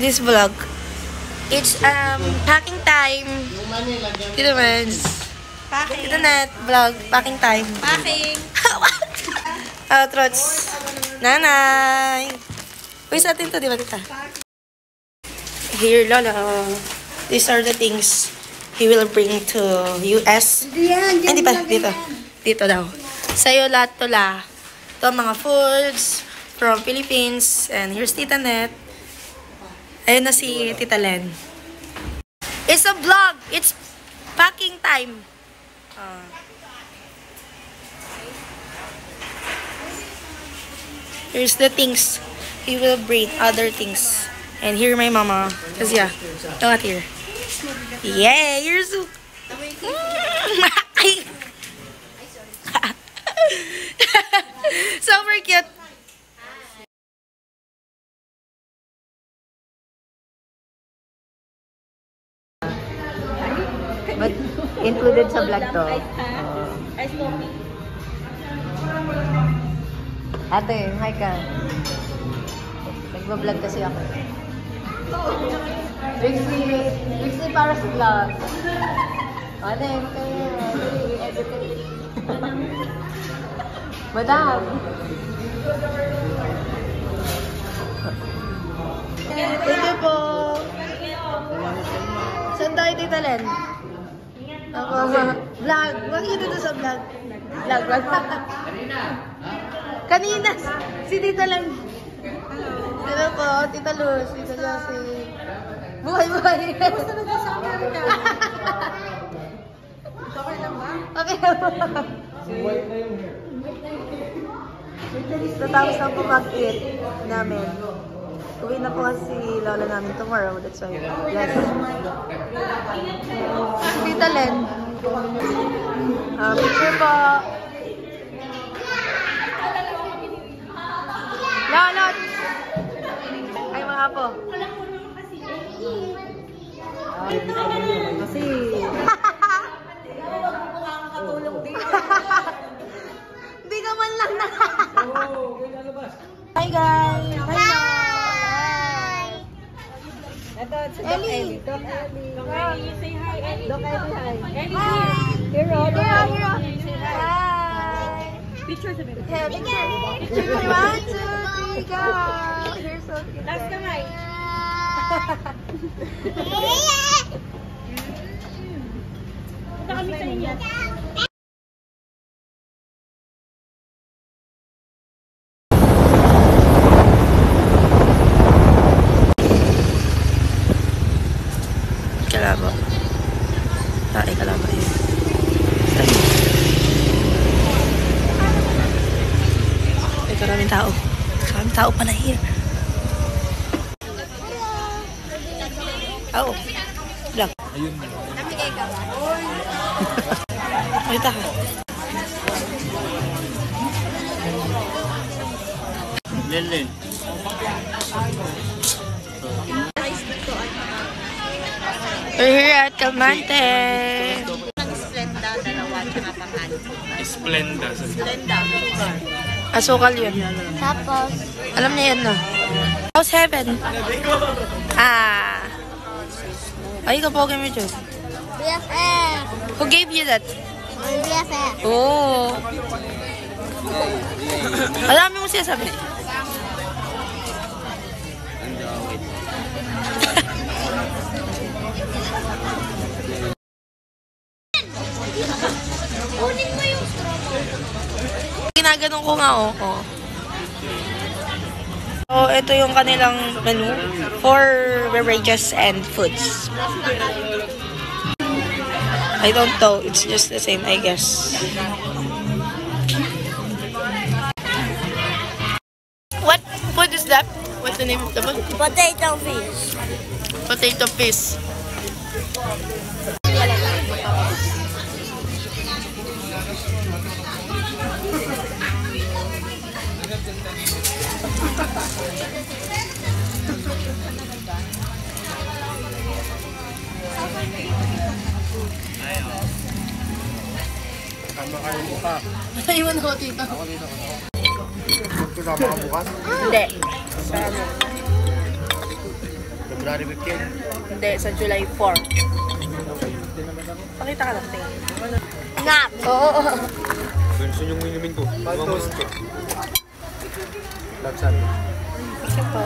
This vlog, it's packing time. Dito Mans. Packing. Ito na vlog, packing time. Packing. Trots. Nanay. Uy, sa atin to, di ba tita? Here, Lola. These are the things he will bring to US. Hindi pa, dito. Dito daw. Sa'yo lahat to la. Ito mga foods from Philippines. And here's Tita Net. Ayun na si Tita Len. It's a vlog. It's packing time. Here's the things he will bring. Other things. And here my mama. Cause yeah. Look at here. Yeah, you're so... Super cute. But included sa vlog to. Ate, hi ka. Nagba-vlog kasi ako. Rixie para sa vlog. Ate, kayo. Madam. Thank you po. Saan tayo, Tita Len? Ako, vlog. Makikita dito sa vlog. Vlog. Kanina, si Tita Len. Hello po, Tita Luz, Tita Josie. Buhay. Gusto na sa Amerika. Okay lang ba? Okay lang ba? Tatapos na po mag-eat namin. Uwi na po kasi lola namin tomorrow. That's why. Yes. Tita Len. Picture po. Lolot! Ay, mga po. Kasi... Hindi ka man lang na. Hi guys! Hi! Ito, si Doc Ellie. Doc Ellie, you say hi, Ellie. Doc Ellie, hi. Hi! Hero. Hi! Picture sa video. Yeah, picture. 1, 2, 3, go! You're so cute. Last kamay. Punta kami sa inyo. Kalabo. Kalabo yun. Ay, karaming tao. Karaming tao pa na here. Oo. Vlog. Ayun. Namigay ka ba? Malita ka. Lelen. We're here at Calmante. Splenda, dalawa, tsaka pakan. Splenda. Splenda. Asukal yun. Tapos, Alam niya yan, no? House Heaven. Ay, kapogay mo dyan. BFF. Who gave you that? BFF. Oh. Alam mo siya sabi. Kunin mo yung straw. Ginaganon ko nga, oh. So, ito yung kanilang menu for beverages and foods. I don't know. It's just the same, I guess. What food is that? What's the name of the food? Potato fish. Potato fish. Makain mo ka. Iwan ako dito. Kasama ka bukas? Hindi. Sa ano? February 15. Hindi, sa July 4. Pakita ka lang, tingin. Nga! Oo. Benson yung inumin ko. Vamos ko. Laksan. Okay po.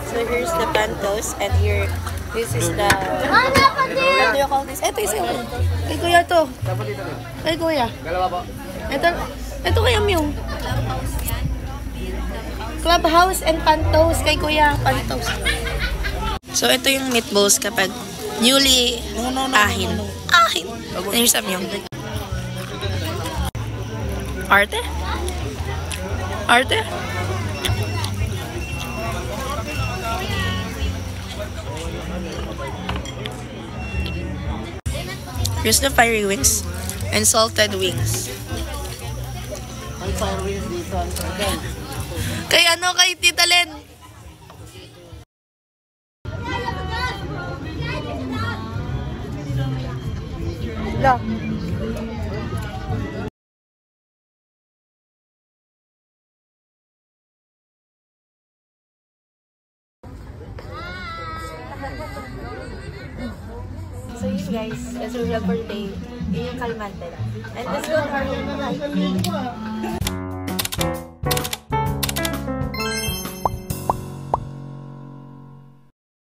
So here's the pantos and here, this is the... What do you call this? Ito isa yun. Kay kuya to. Kay kuya. Dalawa po. Ito kay Amyong. Clubhouse and pantos kay kuya. Pantos. So ito yung meatballs kapag newly ahin. Ahin. And here's Amyong. Arte? Arte? Here's the fiery wings and salted wings. May fire wheels dito. Again. Kay ano, kay Tita Len? La. So yun guys, as usual for today, yun yung kalmante. And let's go for